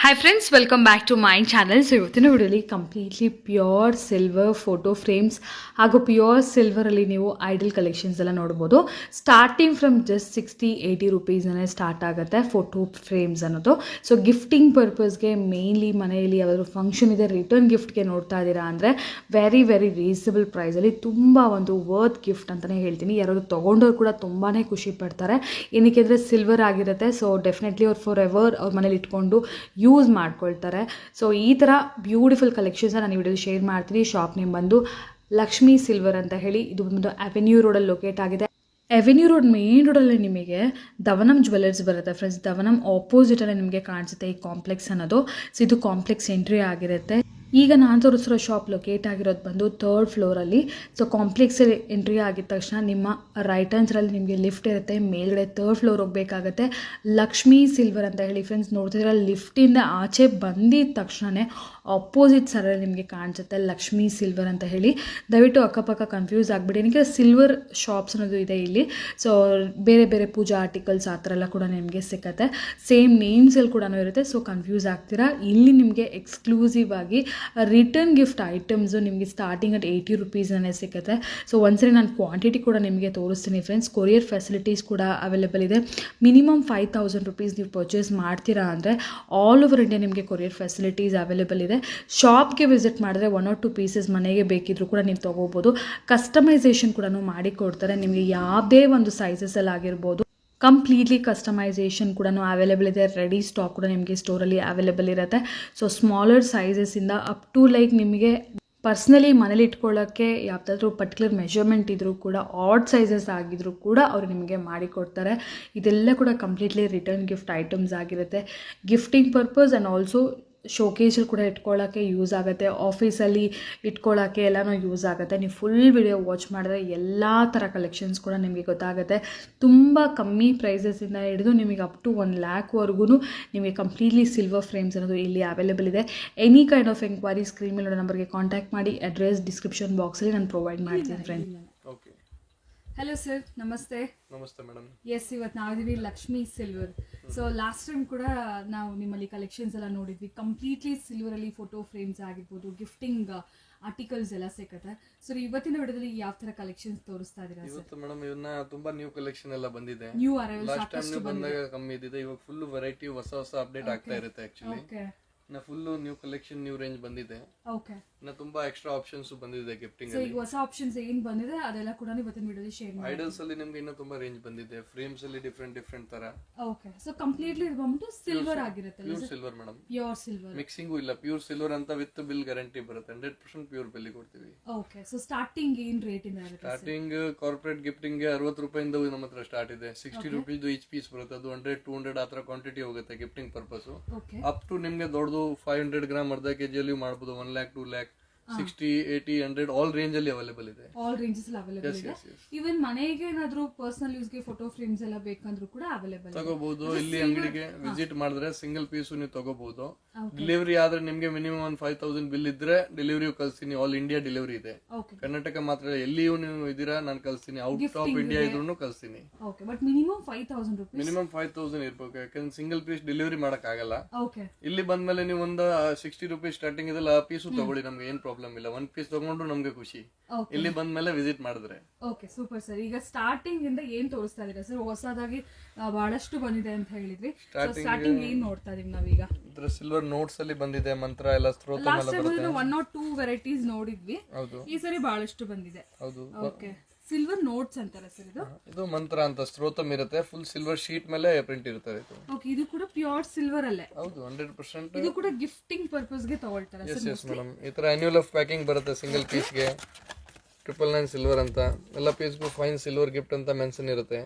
Hi friends, welcome back to my channel. So ಇವತ್ತಿನ ವಿಡಿಯೋಲಿ completely pure silver photo frames ಹಾಗೂ pure ಸಿಲ್ವರಲ್ಲಿ ನೀವು ಐಡಲ್ ಕಲೆಕ್ಷನ್ಸ್ ಎಲ್ಲ ನೋಡ್ಬೋದು. ಸ್ಟಾರ್ಟಿಂಗ್ ಫ್ರಮ್ ಜಸ್ಟ್ 60-80 ರುಪೀಸ್ನೇ ಸ್ಟಾರ್ಟ್ ಆಗುತ್ತೆ ಫೋಟೋ ಫ್ರೇಮ್ಸ್ ಅನ್ನೋದು. ಸೊ ಗಿಫ್ಟಿಂಗ್ ಪರ್ಪಸ್ಗೆ ಮೇನ್ಲಿ ಮನೆಯಲ್ಲಿ ಯಾವ್ದಾದ್ರು ಫಂಕ್ಷನ್ ಇದೆ, ರಿಟರ್ನ್ ಗಿಫ್ಟ್ಗೆ ನೋಡ್ತಾ ಇದ್ದೀರಾ ಅಂದರೆ ವೆರಿ ರೀಸನಬಲ್ ಪ್ರೈಸಲ್ಲಿ ತುಂಬ ಒಂದು ವರ್ತ್ ಗಿಫ್ಟ್ ಅಂತಲೇ ಹೇಳ್ತೀನಿ. ಯಾರಾದ್ರು ತೊಗೊಂಡವ್ರು ಕೂಡ ತುಂಬಾ ಖುಷಿ ಪಡ್ತಾರೆ. ಏನಕ್ಕೆ ಅಂದರೆ ಸಿಲ್ವರ್ ಆಗಿರುತ್ತೆ. ಸೊ ಡೆಫಿನೆಟ್ಲಿ ಅವ್ರು ಫಾರ್ ಎವರ್ ಅವ್ರ ಮನೇಲಿ ಇಟ್ಕೊಂಡು ಯೂಸ್ ಮಾಡ್ಕೊಳ್ತಾರೆ. ಸೊ ಈ ಥರ ಬ್ಯೂಟಿಫುಲ್ ಕಲೆಕ್ಷನ್ಸ್ನ ನಾನು ಈ ವಿಡಿಯೋಲಿ ಶೇರ್ ಮಾಡ್ತೀನಿ. ಶಾಪ್ ನೇಮ್ ಬಂದು ಲಕ್ಷ್ಮೀ ಸಿಲ್ವರ್ ಅಂತ ಹೇಳಿ. ಇದು ಬಂದು ಅವೆನ್ಯೂ ರೋಡಲ್ಲಿ ಲೊಕೇಟ್ ಆಗಿದೆ. ಅವೆನ್ಯೂ ರೋಡ್ ಮೇನ್ ರೋಡಲ್ಲಿ ನಿಮಗೆ ದವನಂ ಜ್ಯುವೆಲ್ಲರ್ಸ್ ಬರುತ್ತೆ ಫ್ರೆಂಡ್ಸ್. ದವನಂ ಆಪೋಸಿಟಲ್ಲೇ ನಿಮಗೆ ಕಾಣಿಸುತ್ತೆ ಈ ಕಾಂಪ್ಲೆಕ್ಸ್ ಅನ್ನೋದು. ಸೊ ಇದು ಕಾಂಪ್ಲೆಕ್ಸ್ ಎಂಟ್ರಿ ಆಗಿರುತ್ತೆ. ಈಗ ನಾನು ತೋರಿಸಿರೋ ಶಾಪ್ ಲೊಕೇಟ್ ಆಗಿರೋದು ಬಂದು 3rd ಫ್ಲೋರಲ್ಲಿ. ಸೊ ಕಾಂಪ್ಲೆಕ್ಸಲ್ಲಿ ಎಂಟ್ರಿ ಆಗಿದ ತಕ್ಷಣ ನಿಮ್ಮ ರೈಟ್ ಹ್ಯಾಂಡ್ಸಲ್ಲಿ ನಿಮಗೆ ಲಿಫ್ಟ್ ಇರುತ್ತೆ. ಮೇಲ್ಗಡೆ 3rd ಫ್ಲೋರ್ ಹೋಗಬೇಕಾಗತ್ತೆ. ಲಕ್ಷ್ಮೀ ಸಿಲ್ವರ್ ಅಂತ ಹೇಳಿ ಫ್ರೆಂಡ್ಸ್ ನೋಡ್ತಿದ್ರೆ ಲಿಫ್ಟಿಂದ ಆಚೆ ಬಂದಿದ ತಕ್ಷಣವೇ ಆಪೋಸಿಟ್ ಸರಲ್ಲಿ ನಿಮಗೆ ಕಾಣಿಸುತ್ತೆ ಲಕ್ಷ್ಮೀ ಸಿಲ್ವರ್ ಅಂತ ಹೇಳಿ. ದಯವಿಟ್ಟು ಅಕ್ಕಪಕ್ಕ ಕನ್ಫ್ಯೂಸ್ ಆಗಿಬಿಡಿ. ಏನಕ್ಕೆ ಸಿಲ್ವರ್ ಶಾಪ್ಸ್ ಅನ್ನೋದು ಇದೆ ಇಲ್ಲಿ. ಸೊ ಬೇರೆ ಪೂಜಾ ಆರ್ಟಿಕಲ್ಸ್ ಆ ಥರ ಎಲ್ಲ ಕೂಡ ನಿಮಗೆ ಸಿಕ್ಕತ್ತೆ. ಸೇಮ್ ನೇಮ್ಸಲ್ಲಿ ಕೂಡ ಇರುತ್ತೆ. ಸೊ ಕನ್ಫ್ಯೂಸ್ ಆಗ್ತೀರಾ. ಇಲ್ಲಿ ನಿಮಗೆ ಎಕ್ಸ್ಕ್ಲೂಸಿವ್ ಆಗಿ ರಿಟರ್ನ್ ಗಿಫ್ಟ್ ಐಟಮ್ಸು ನಿಮಗೆ ಸ್ಟಾರ್ಟಿಂಗ್ ಅಟ್ 80 ರುಪೀಸ್ನೇ ಸಿಗುತ್ತೆ. ಸೊ ಒಂದ್ಸರಿ ನಾನು ಕ್ವಾಂಟಿಟಿ ಕೂಡ ನಿಮಗೆ ತೋರಿಸ್ತೀನಿ ಫ್ರೆಂಡ್ಸ್. ಕೊರಿಯರ್ ಫೆಸಿಲಿಟೀಸ್ ಕೂಡ ಅವೈಲೇಬಲ್ ಇದೆ. ಮಿನಿಮಮ್ 5000 ರುಪೀಸ್ ನೀವು ಪರ್ಚೇಸ್ ಮಾಡ್ತೀರಾ ಅಂದರೆ ಆಲ್ ಓವರ್ ಇಂಡಿಯಾ ನಿಮಗೆ ಕೊರಿಯರ್ ಫೆಸಿಲಿಟೀಸ್ ಅವೈಲೇಬಲ್ ಇದೆ. ಶಾಪ್ಗೆ ವಿಸಿಟ್ ಮಾಡಿದ್ರೆ 1 or 2 ಪೀಸಸ್ ಮನೆಗೆ ಬೇಕಿದ್ರೂ ಕೂಡ ನೀವು ತೊಗೋಬೋದು. ಕಸ್ಟಮೈಸೇಷನ್ ಕೂಡ ಮಾಡಿ ಕೊಡ್ತಾರೆ. ನಿಮಗೆ ಯಾವುದೇ ಒಂದು ಸೈಜಸಲ್ಲಿ ಆಗಿರ್ಬೋದು, ಕಂಪ್ಲೀಟ್ಲಿ ಕಸ್ಟಮೈಸೇಷನ್ ಕೂಡ ಅವೈಲೇಬಲ್ ಇದೆ. ರೆಡಿ ಸ್ಟಾಕ್ ಕೂಡ ನಿಮಗೆ ಸ್ಟೋರಲ್ಲಿ ಅವೈಲೇಬಲ್ ಇರುತ್ತೆ. ಸೊ ಸ್ಮಾಲರ್ ಸೈಜಸ್ಸಿಂದ ಅಪ್ ಟು ಲೈಕ್ ನಿಮಗೆ ಪರ್ಸ್ನಲಿ ಮನೇಲಿ ಇಟ್ಕೊಳ್ಳೋಕ್ಕೆ ಯಾವುದಾದ್ರೂ ಪರ್ಟಿಕ್ಯುಲರ್ ಮೆಷರ್ಮೆಂಟ್ ಇದ್ದರೂ ಕೂಡ, ಆಡ್ ಸೈಜಸ್ ಆಗಿದ್ರೂ ಕೂಡ ಅವರು ನಿಮಗೆ ಮಾಡಿಕೊಡ್ತಾರೆ. ಇದೆಲ್ಲ ಕೂಡ ಕಂಪ್ಲೀಟ್ಲಿ ರಿಟರ್ನ್ ಗಿಫ್ಟ್ ಐಟಮ್ಸ್ ಆಗಿರುತ್ತೆ. ಗಿಫ್ಟಿಂಗ್ ಪರ್ಪಸ್ ಆ್ಯಂಡ್ ಆಲ್ಸೋ ಶೋಕೇಸಲ್ಲಿ ಕೂಡ ಇಟ್ಕೊಳ್ಳೋಕ್ಕೆ ಯೂಸ್ ಆಗುತ್ತೆ. ಆಫೀಸಲ್ಲಿ ಇಟ್ಕೊಳ್ಳೋಕ್ಕೆ ಎಲ್ಲನೂ ಯೂಸ್ ಆಗುತ್ತೆ. ನೀವು ಫುಲ್ ವಿಡಿಯೋ ವಾಚ್ ಮಾಡಿದ್ರೆ ಎಲ್ಲ ಥರ ಕಲೆಕ್ಷನ್ಸ್ ಕೂಡ ನಿಮಗೆ ಗೊತ್ತಾಗುತ್ತೆ. ತುಂಬ ಕಮ್ಮಿ ಪ್ರೈಸಸ್ಸಿಂದ ಹಿಡಿದು ನಿಮಗೆ ಅಪ್ ಟು 1 lakhವರೆಗೂ ನಿಮಗೆ ಕಂಪ್ಲೀಟ್ಲಿ ಸಿಲ್ವರ್ ಫ್ರೇಮ್ಸ್ ಅನ್ನೋದು ಇಲ್ಲಿ ಅವೈಲೇಬಲ್ ಇದೆ. Any kind of enquiry screen ಮೇಲೆ ನಂಬರ್ಗೆ ಕಾಂಟ್ಯಾಕ್ಟ್ ಮಾಡಿ. ಅಡ್ರೆಸ್ ಡಿಸ್ಕ್ರಿಪ್ಷನ್ ಬಾಕ್ಸಲ್ಲಿ ನಾನು ಪ್ರೊವೈಡ್ ಮಾಡ್ತೀನಿ ಫ್ರೆಂಡ್. ಓಕೆ. ಹಲೋ ಸರ್, ನಮಸ್ತೆ. ನಮಸ್ತೆ ಮೇಡಮ್. ಎಸ್, ಇವತ್ತು ನಾವಿದ್ದೀವಿ Lakshmi silver. So last time ಕೂಡ ನಾವು ನಿಮ್ಮಲ್ಲಿ ಕಲೆಕ್ಷನ್ಸ್ ಎಲ್ಲ ನೋಡಿದ್ವಿ. ಕಂಪ್ಲೀಟ್ಲಿ ಸಿಲ್ವರಲ್ಲಿ ಫೋಟೋ ಫ್ರೇಮ್ಸ್ ಆಗಿರ್ಬೋದು, ಗಿಫ್ಟಿಂಗ್ ಆರ್ಟಿಕಲ್ಸ್ ಎಲ್ಲ ಸಿಗುತ್ತೆ. ಸೊ ಇವತ್ತಿನ ವಿಡಿಯೋದಲ್ಲಿ ಯಾವ ತರ ಕಲೆಕ್ಷನ್ಸ್ ತೋರಿಸ್ತಾ ಇದೀರಾ? ಇವತ್ತು ಮೇಡಮ್ ಇವನ್ನ ತುಂಬಾ ನ್ಯೂ ಕಲೆಕ್ಷನ್ ಎಲ್ಲ ಬಂದಿದೆ. ನ್ಯೂ ಅರೈವಲ್ ಲಾಸ್ಟ್ ಟೈಮ್ ಬಂದಾಗ ಕಮ್ಮಿ ಇದ್ದಿದೆ. ಇವಾಗ ಫುಲ್ ವೆರೈಟಿ ಹೊಸ ಅಪ್ಡೇಟ್ ಆಗ್ತಾ ಇರುತ್ತೆ. Actually full new collection, new range ಬಂದಿದೆ. ಓಕೆ. ತುಂಬಾ ಎಕ್ಸ್ಟ್ರಾ ಆಪ್ಷನ್ಸ್ ಬಂದಿದೆ ಗಿಫ್ಟಿಂಗ್ ಅಲ್ಲಿ. ಈಗ ಹೊಸ ಆಪ್ಷನ್ಸ್ ಏನ್ ಬಂದಿದೆ ಅದೆಲ್ಲ ಕೂಡ ಇವತ್ತಿನ ವಿಡಿಯೋದಲ್ಲಿ ಶೇರ್ ಮಾಡಿ. ಐಡಲ್ಸ್ ಅಲ್ಲಿ ನಿಮಗೆ ಇನ್ನೂ ತುಂಬಾ ರೇಂಜ್ ಬಂದಿದೆ. ಫ್ರೇಮ್ಸ್ ಅಲ್ಲಿ ಡಿಫರೆಂಟ್ ತರ. ಓಕೆ. ಸೊ ಕಂಪ್ಲೀಟ್ಲಿ ಇದು ಬಂದ್ಬಿಟ್ಟು ಸಿಲ್ವರ್ ಆಗಿರುತ್ತೆ. Pure silver madam. Pure silver, mixing ಇಲ್ಲ. ಪ್ಯೂರ್ ಸಿಲ್ವರ್ ಅಂತ ವಿತ್ ಬಿಲ್ ಗ್ಯಾರಂಟಿ ಬರುತ್ತೆ. 100% ಪ್ಯೂರ್ ಬಿಲ್ ಕೊಡ್ತೀವಿ. ಓಕೆ. ಸೊ ಸ್ಟಾರ್ಟಿಂಗ್ ಏನ್ ರೇಟ್ ಇಂದ ಆಗುತ್ತೆ? ಸ್ಟಾರ್ಟಿಂಗ್ ಕಾರ್ಪೊರೇಟ್ ಗಿಫ್ಟಿಂಗ್ ಗೆ 60 ರೂಪಾಯಿಂದ ನಮ್ಮ ಹತ್ರ ಸ್ಟಾರ್ಟ್ ಇದೆ. 60 ರುಪೀಸ್ ಈಚ್ ಪೀಸ್ ಬರುತ್ತೆ. ಅದು 100-200 ಆ ತರ ಕ್ವಾಂಟಿಟಿ ಹೋಗುತ್ತೆ ಗಿಫ್ಟಿಂಗ್ ಪರ್ಪಸ್. ಅಪ್ ಟು ನಿಮ್ಗೆ ದೊಡ್ಡದು 500 ಗ್ರಾಮ್ ಅರ್ಧ kg ಅಲ್ಲಿ ಮಾಡಬಹುದು. 1 lakh, 2 lakh, 60, 80, 100 ಆಲ್ ರೇಂಜ್ ಅಲ್ಲಿ ಅವೈಲೇಬಲ್ ಇದೆ. ಆಲ್ ರೇಂಜಸ್ ಅಲ್ಲಿ ಅವೈಲೇಬಲ್ ಇದೆ. ಈವನ್ ಮನೆಗೆ ಏನಾದ್ರೂ ಪರ್ಸನಲ್ ಯೂಸ್ ಗೆ ಫೋಟೋ ಫ್ರೇಮ್ಸ್ ಎಲ್ಲ ಬೇಕಂದ್ರೂ ಕೂಡ ಅವೈಲೇಬಲ್ ತಗೋಬಹುದು. ಇಲ್ಲಿ ಅಂಗಡಿಗೆ ವಿಸಿಟ್ ಮಾಡಿದ್ರೆ ಸಿಂಗಲ್ ಪೀಸ್ ನೀವು ತಗೋಬಹುದು. ಡೆಲಿವರಿ ಆದ್ರೆ ನಿಮ್ಗೆ ಮಿನಿಮಮ್ 5000 ಬಿಲ್ ಇದ್ರೆ ಡೆಲಿವರಿ ಕಳ್ಸ್ತೀನಿ. ಆಲ್ ಇಂಡಿಯಾ ಡೆಲಿವರಿ ಇದೆ. ಕರ್ನಾಟಕ ಮಾತ್ರ ಎಲ್ಲಿಯೂ ನೀವು ಇದೀರಾ ನಾನು ಕಳ್ಸ್ತೀನಿ. ಔಟ್ ಆಫ್ ಇಂಡಿಯಾ ಇದ್ರೂ ಕಳ್ಸ್ತೀನಿ. ಬಟ್ ಮಿನಿಮಮ್ 5000 ರೂಪೀಸ್, ಮಿನಿಮಮ್ 5000 ಇರ್ಬೇಕು. ಯಾಕಂದ್ರೆ ಸಿಂಗಲ್ ಪೀಸ್ ಡೆಲಿವರಿ ಮಾಡಕ್ ಆಗಲ್ಲ. ಇಲ್ಲಿ ಬಂದ್ಮೇಲೆ ನೀವು ಒಂದು 60 ರುಪೀಸ್ ಸ್ಟಾರ್ಟಿಂಗ್ ಇದೆಲ್ಲ ಆ ಪೀಸು ತಗೊಳ್ಳಿ. ನಮ್ಗೆ ಏನ್ ಪ್ರಾಬ್ಲಮ್ ಇಲ್ಲ. 1 ಪೀಸ್ ತಗೊಂಡ್ರು ನಮ್ಗೆ ಖುಷಿ. ಇಲ್ಲಿ ಬಂದ್ಮೇಲೆ ವಿಸಿಟ್ ಮಾಡಿದ್ರೆ. Okay, super sir. ಈಗ ಸ್ಟಾರ್ಟಿಂಗ್ ಇಂದ ಏನ್ ತೋರಿಸ್ತಾ ಇದೀರಾ ಸರ್? ಹೊಸದಾಗಿ ಬಹಳಷ್ಟು ಬಂದಿದೆ ಅಂತ ಹೇಳಿದ್ವಿ. ಸ್ಟಾರ್ಟಿಂಗ್ ಏನ್ ನೋಡ್ತಾ ಇದೀವಿ ನಾವೀಗ? ಸಿಲ್ವರ್ ನೋಟ್ಸ್ ಅಲ್ಲಿ ಬಂದಿದೆ. ಮಂತ್ರ ಎಲ್ಲ ಸ್ತೋತ್ರ ಎಲ್ಲ ಬರುತ್ತೆ. 1 or 2 ವೆರೈಟೀಸ್ ನೋಡಿದ್ವಿ. ಈ ಸರಿ ಬಹಳಷ್ಟು ಬಂದಿದೆ. ಹೌದು. ಓಕೆ. ಸಿಲ್ವರ್ ನೋಟ್ಸ್ ಅಂತಾರೆ ಸರ್ ಇದು? ಇದು ಮಂತ್ರ ಅಂತ ಸ್ತೋತ್ರ ಇರುತ್ತೆ. ಫುಲ್ ಸಿಲ್ವರ್ ಶೀಟ್ ಮೇಲೆ ಪ್ರಿಂಟ್ ಇರುತ್ತೆ ಇದು. ಓಕೆ. ಇದು ಕೂಡ ಪ್ಯೂರ್ ಸಿಲ್ವರ್ ಅಲ್ಲೇ? ಹೌದು, 100%. ಇದು ಕೂಡ ಗಿಫ್ಟಿಂಗ್ ಪರ್ಪಸ್ ಗೆ ತಗೊಳ್ತಾರೆ ಸರ್? Yes madam. ಈ ತರ ಆನ್ಯುವಲ್ ಆಫ್ ಪ್ಯಾಕಿಂಗ್ ಬರುತ್ತೆ. ಸಿಂಗಲ್ ಪೀಸ್ ಗೆ 999 ಸಿಲ್ವರ್ ಅಂತ. ಎಲ್ಲ ಪೀಸ್ಗೂ ಫೈನ್ ಸಿಲ್ವರ್ ಗಿಫ್ಟ್ ಅಂತ ಮೆನ್ಷನ್ ಇರುತ್ತೆ.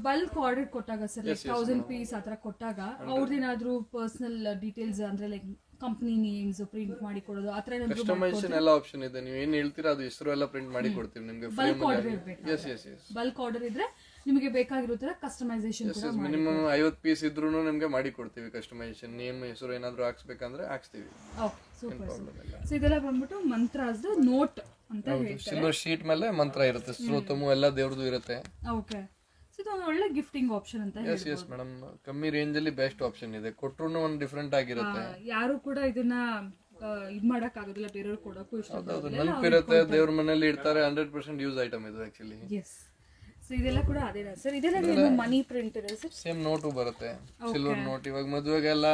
ಬಲ್ಕ್ ಆರ್ಡರ್ ಕೊಟ್ಟಾಗ ಸರ್, 1000 ಪೀಸ್ ಆತರ ಕೊಟ್ಟಾಗ ಅವ್ರದ್ದೇನಾದ್ರೂ ಪರ್ಸನಲ್ ಡೀಟೇಲ್ಸ್ ಅಂದ್ರೆ ಲೈಕ್ ಕಂಪನಿ ನೇಮ್ಸ್ ಪ್ರಿಂಟ್ ಮಾಡಿ ಕೊಡೋದು ಆ ತರ ಕಸ್ಟಮೈಸೇಷನ್ ಎಲ್ಲ ಆಪ್ಷನ್ ಇದೆ. ನೀವು ಏನ್ ಹೇಳ್ತೀರಾ ಅದು ಹೆಸರು ಎಲ್ಲ ಪ್ರಿಂಟ್ ಮಾಡಿ ಕೊಡ್ತೀವಿ ನಿಮಗೆ. ಬಲ್ಕ್ ಆರ್ಡರ್ ಇದ್ರೆ ನಿಮಗೆ ಬೇಕಾಗಿರೋ ತರ ಕಸ್ಟಮೈಸೇಷನ್ ಕೂಡ ಮಿನಿಮಮ್ 50 ಪೀಸ್ ಇದ್ರೂ ನಿಮಗೆ ಮಾಡಿ ಕೊಡ್ತೀವಿ. ಕಸ್ಟಮೈಸೇಷನ್ ನೇಮ್ ಹೆಸರು ಏನಾದ್ರು ಹಾಕ್ಸ್ಬೇಕಂದ್ರೆ ಹಾಕ್ಸ್ತೀವಿ. Okay, super. ಸೊ ಇದೆಲ್ಲ ಬಂದ್ಬಿಟ್ಟು ಮಂತ್ರಾಸ್ ನೋಟ್ ಅಂತ ಹೇಳ್ತಾರೆ. ಸಿಲ್ವರ್ ಶೀಟ್ ಮೇಲೆ ಮಂತ್ರ ಇರುತ್ತೆ. ಸ್ತೋತ್ರಮು ಎಲ್ಲ ದೇವ್ರದ್ದು ಇರುತ್ತೆ. ಓಕೆ. ಸೊ ಇದು ಒಂದು ಒಳ್ಳೆ ಗಿಫ್ಟಿಂಗ್ ಆಪ್ಷನ್ ಅಂತ ಎಸ್ ಎಸ್ ಮೇಡಮ್, ಕಮ್ಮಿ ರೇಂಜ್ ಅಲ್ಲಿ ಬೆಸ್ಟ್ ಆಪ್ಷನ್ ಇದೆ. ಕೊಟ್ರು ಒಂದು ಡಿಫ್ರೆಂಟ್ ಆಗಿರುತ್ತೆ. ಯಾರು ಕೂಡ ಇದನ್ನ ಇದ್ ಮಾಡಕ್ ಆಗೋದಿಲ್ಲ, ಬೇರೆಯವ್ರು ಕೊಡಕ್ಕೂ ಇಷ್ಟ. ನೆನಪಿರುತ್ತೆ, ದೇವ್ರ ಮನೇಲಿ ಇಡ್ತಾರೆ. 100% ಯೂಸ್ ಐಟಮ್ ಇದು ಆಕ್ಚುಲಿ. ಎಸ್. ಸೊ ಇದೆಲ್ಲ ಕೂಡ ಅದೇನಾ ಸರ್? ಇದೆಲ್ಲ ಮನಿ ಪ್ರಿಂಟ್ ಇದೆ ಸರ್? ಸೇಮ್ ನೋಟು ಬರುತ್ತೆ, ಸಿಲ್ವರ್ ನೋಟ್. ಇವಾಗ ಮದುವೆಗೆಲ್ಲ